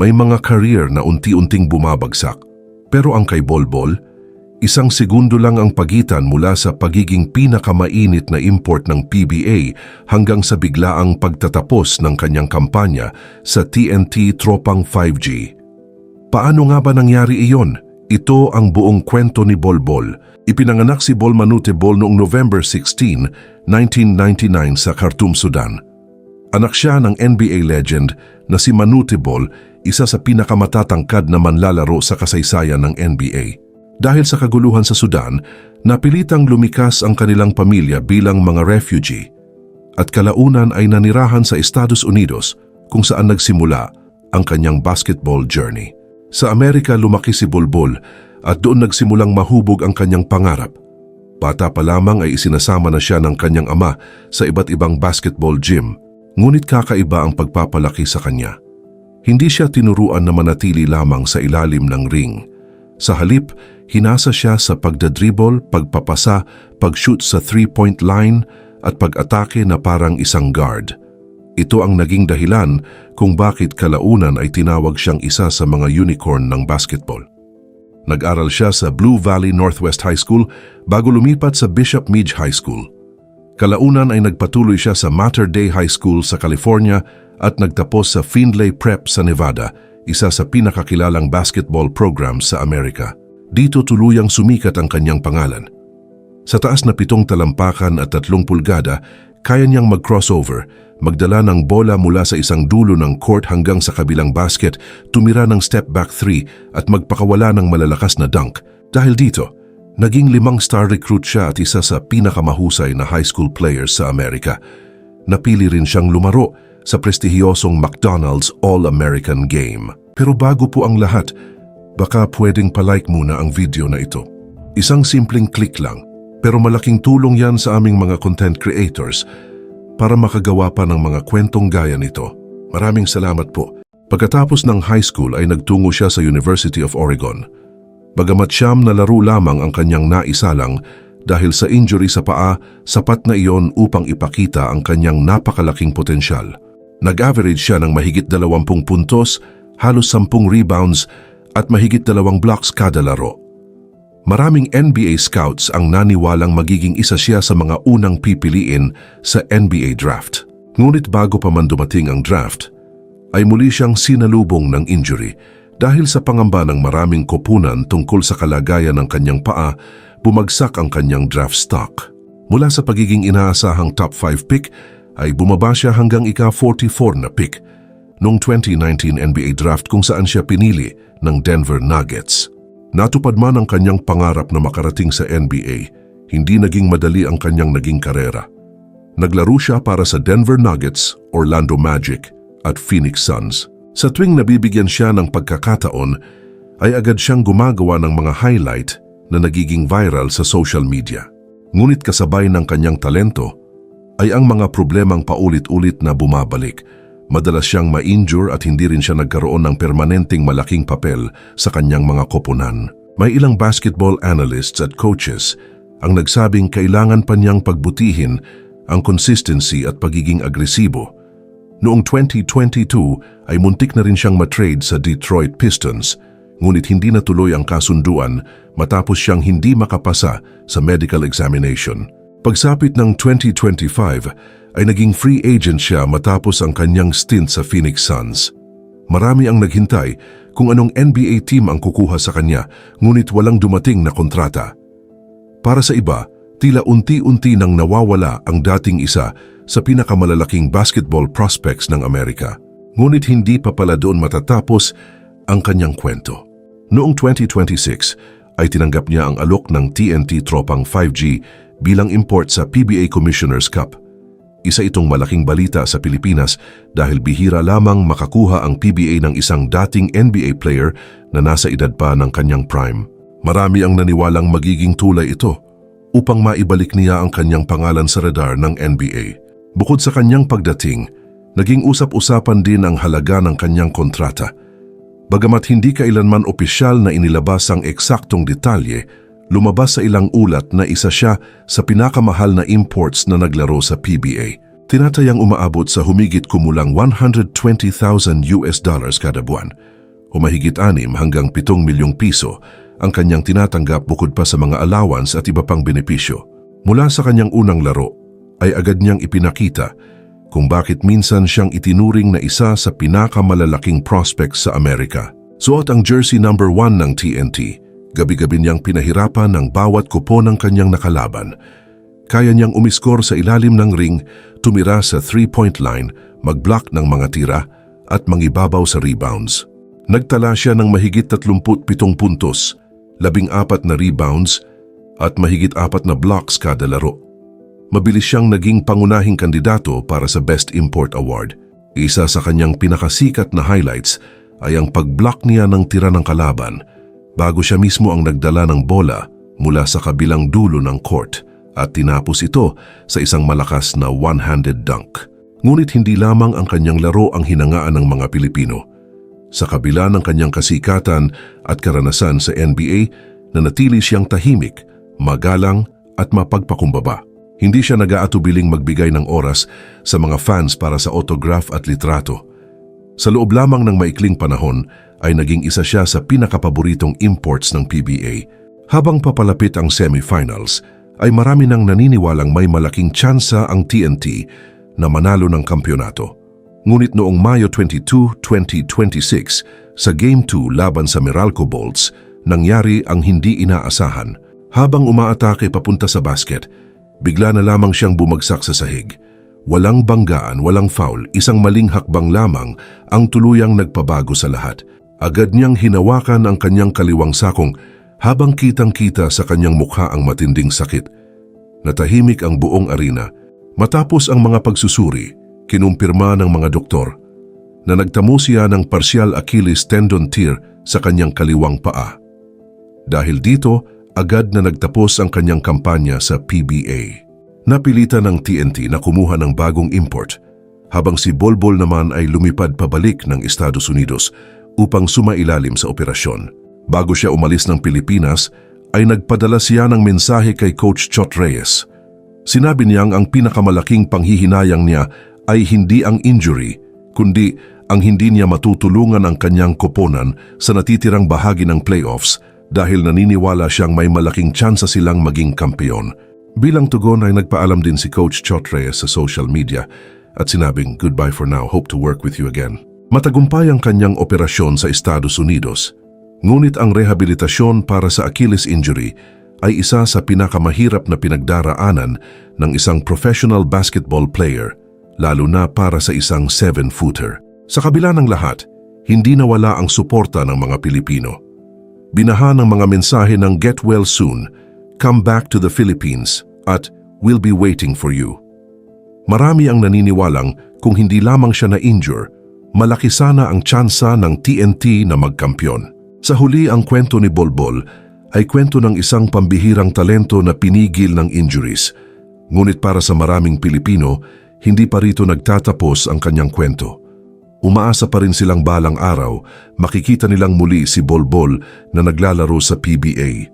May mga career na unti-unting bumabagsak. Pero ang kay Bolbol, isang segundo lang ang pagitan mula sa pagiging pinakamainit na import ng PBA hanggang sa biglaang pagtatapos ng kanyang kampanya sa TNT Tropang 5G. Paano nga ba nangyari iyon? Ito ang buong kwento ni Bolbol. Ipinanganak si Bol Manute Bol noong November 16, 1999 sa Khartoum, Sudan. Anak siya ng NBA legend na si Manute Bol, isa sa pinakamatatangkad na manlalaro sa kasaysayan ng NBA. Dahil sa kaguluhan sa Sudan, napilitang lumikas ang kanilang pamilya bilang mga refugee at kalaunan ay nanirahan sa Estados Unidos kung saan nagsimula ang kanyang basketball journey. Sa Amerika lumaki si Bolbol at doon nagsimulang mahubog ang kanyang pangarap. Bata pa lamang ay isinasama na siya ng kanyang ama sa iba't ibang basketball gym, ngunit kakaiba ang pagpapalaki sa kanya. Hindi siya tinuruan na manatili lamang sa ilalim ng ring. Sa halip, hinasa siya sa pagdadribble, pagpapasa, pag-shoot sa three-point line at pag-atake na parang isang guard. Ito ang naging dahilan kung bakit kalaunan ay tinawag siyang isa sa mga unicorn ng basketball. Nag-aral siya sa Blue Valley Northwest High School bago lumipat sa Bishop Midge High School. Kalaunan ay nagpatuloy siya sa Mater Dei High School sa California at nagtapos sa Findlay Prep sa Nevada, isa sa pinakakilalang basketball program sa Amerika. Dito tuluyang sumikat ang kanyang pangalan. Sa taas na 7 talampakan at 3 pulgada, kaya niyang mag-crossover, magdala ng bola mula sa isang dulo ng court hanggang sa kabilang basket, tumira ng step-back 3 at magpakawala ng malalakas na dunk. Dahil dito, naging 5-star recruit siya at isa sa pinakamahusay na high school players sa Amerika. Napili rin siyang lumaro sa prestihiyosong McDonald's All-American Game. Pero bago po ang lahat, baka pwedeng palike muna ang video na ito. Isang simpleng click lang, pero malaking tulong yan sa aming mga content creators para makagawa pa ng mga kwentong gaya nito. Maraming salamat po. Pagkatapos ng high school ay nagtungo siya sa University of Oregon. Bagamat siyam na laro lamang ang kanyang naisalang dahil sa injury sa paa, sapat na iyon upang ipakita ang kanyang napakalaking potensyal. Nag-average siya ng mahigit 20 puntos, halos 10 rebounds at mahigit 2 blocks kada laro. Maraming NBA scouts ang naniwalang magiging isa siya sa mga unang pipiliin sa NBA draft. Ngunit bago pa man dumating ang draft, ay muli siyang sinalubong ng injury. Dahil sa pangamba ng maraming koponan tungkol sa kalagayan ng kanyang paa, bumagsak ang kanyang draft stock. Mula sa pagiging inaasahang top 5 pick, ay bumaba siya hanggang ika-44 na pick noong 2019 NBA draft kung saan siya pinili ng Denver Nuggets. Natupad man ang kanyang pangarap na makarating sa NBA, hindi naging madali ang kanyang naging karera. Naglaro siya para sa Denver Nuggets, Orlando Magic at Phoenix Suns. Sa tuwing nabibigyan siya ng pagkakataon, ay agad siyang gumagawa ng mga highlight na nagiging viral sa social media. Ngunit kasabay ng kanyang talento, ay ang mga problemang paulit-ulit na bumabalik. Madalas siyang ma-injure at hindi rin siya nagkaroon ng permanenteng malaking papel sa kanyang mga koponan. May ilang basketball analysts at coaches ang nagsabing kailangan pa niyang pagbutihin ang consistency at pagiging agresibo. Noong 2022 ay muntik na rin siyang matrade sa Detroit Pistons, ngunit hindi natuloy ang kasunduan matapos siyang hindi makapasa sa medical examination. Pagsapit ng 2025 ay naging free agent siya matapos ang kanyang stint sa Phoenix Suns. Marami ang naghintay kung anong NBA team ang kukuha sa kanya, ngunit walang dumating na kontrata. Para sa iba, tila unti-unti nang nawawala ang dating isa sa pinakamalalaking basketball prospects ng Amerika. Ngunit hindi pa pala doon matatapos ang kanyang kwento. Noong 2026 ay tinanggap niya ang alok ng TNT Tropang 5G bilang import sa PBA Commissioner's Cup. Isa itong malaking balita sa Pilipinas dahil bihira lamang makakuha ang PBA ng isang dating NBA player na nasa edad pa ng kanyang prime. Marami ang naniwalang magiging tulay ito upang maibalik niya ang kanyang pangalan sa radar ng NBA. Bukod sa kanyang pagdating, naging usap-usapan din ang halaga ng kanyang kontrata. Bagamat hindi kailanman opisyal na inilabas ang eksaktong detalye, lumabas sa ilang ulat na isa siya sa pinakamahal na imports na naglaro sa PBA. Tinatayang umaabot sa humigit kumulang $120,000 kada buwan o mahigit 6 hanggang 7 milyong piso ang kanyang tinatanggap bukod pa sa mga allowance at iba pang benepisyo. Mula sa kanyang unang laro ay agad niyang ipinakita kung bakit minsan siyang itinuring na isa sa pinakamalalaking prospects sa Amerika. Suot ang jersey number 1 ng TNT, gabi-gabi niyang pinahirapan ng bawat kupo ng kanyang nakalaban. Kaya niyang umiskor sa ilalim ng ring, tumira sa 3-point line, mag-block ng mga tira at mangibabaw sa rebounds. Nagtala siya ng mahigit 37 puntos, 14 na rebounds at mahigit 4 na blocks kada laro. Mabilis siyang naging pangunahing kandidato para sa Best Import Award. Isa sa kanyang pinakasikat na highlights ay ang pag-block niya ng tira ng kalaban bago siya mismo ang nagdala ng bola mula sa kabilang dulo ng court at tinapos ito sa isang malakas na one-handed dunk. Ngunit hindi lamang ang kanyang laro ang hinangaan ng mga Pilipino. Sa kabila ng kanyang kasikatan at karanasan sa NBA, nanatili siyang tahimik, magalang at mapagpakumbaba. Hindi siya nag-aatubiling magbigay ng oras sa mga fans para sa autograph at litrato. Sa loob lamang ng maikling panahon ay naging isa siya sa pinakapaboritong imports ng PBA. Habang papalapit ang semifinals, ay marami nang naniniwalang may malaking tsansa ang TNT na manalo ng kampyonato. Ngunit noong Mayo 22, 2026, sa Game 2 laban sa Meralco Bolts, nangyari ang hindi inaasahan. Habang umaatake papunta sa basket, bigla na lamang siyang bumagsak sa sahig. Walang banggaan, walang foul, isang maling hakbang lamang ang tuluyang nagpabago sa lahat. Agad niyang hinawakan ang kanyang kaliwang sakong habang kitang-kita sa kanyang mukha ang matinding sakit. Natahimik ang buong arena. Matapos ang mga pagsusuri, kinumpirma ng mga doktor na nagtamo siya ng partial Achilles tendon tear sa kanyang kaliwang paa. Dahil dito, agad na nagtapos ang kanyang kampanya sa PBA. Napilitan ng TNT na kumuha ng bagong import, habang si Bolbol naman ay lumipad pabalik ng Estados Unidos upang sumailalim sa operasyon. Bago siya umalis ng Pilipinas, ay nagpadala siya ng mensahe kay Coach Chot Reyes. Sinabi niyang ang pinakamalaking panghihinayang niya ay hindi ang injury, kundi ang hindi niya matutulungan ang kanyang koponan sa natitirang bahagi ng playoffs dahil naniniwala siyang may malaking tsansa silang maging kampeon. Bilang tugon ay nagpaalam din si Coach Chot Reyes sa social media at sinabing, "Goodbye for now, hope to work with you again." Matagumpay ang kanyang operasyon sa Estados Unidos. Ngunit ang rehabilitasyon para sa Achilles injury ay isa sa pinakamahirap na pinagdaraanan ng isang professional basketball player, lalo na para sa isang 7-footer. Sa kabila ng lahat, hindi nawala ang suporta ng mga Pilipino. Binaha ng mga mensahe ng "Get well soon", "Come back to the Philippines" at "We'll be waiting for you". Marami ang naniniwalang kung hindi lamang siya na-injure, malaki sana ang tsansa ng TNT na magkampiyon. Sa huli, ang kwento ni Bolbol ay kwento ng isang pambihirang talento na pinigil ng injuries. Ngunit para sa maraming Pilipino, hindi pa rito nagtatapos ang kanyang kwento. Umaasa pa rin silang balang araw, makikita nilang muli si Bolbol na naglalaro sa PBA.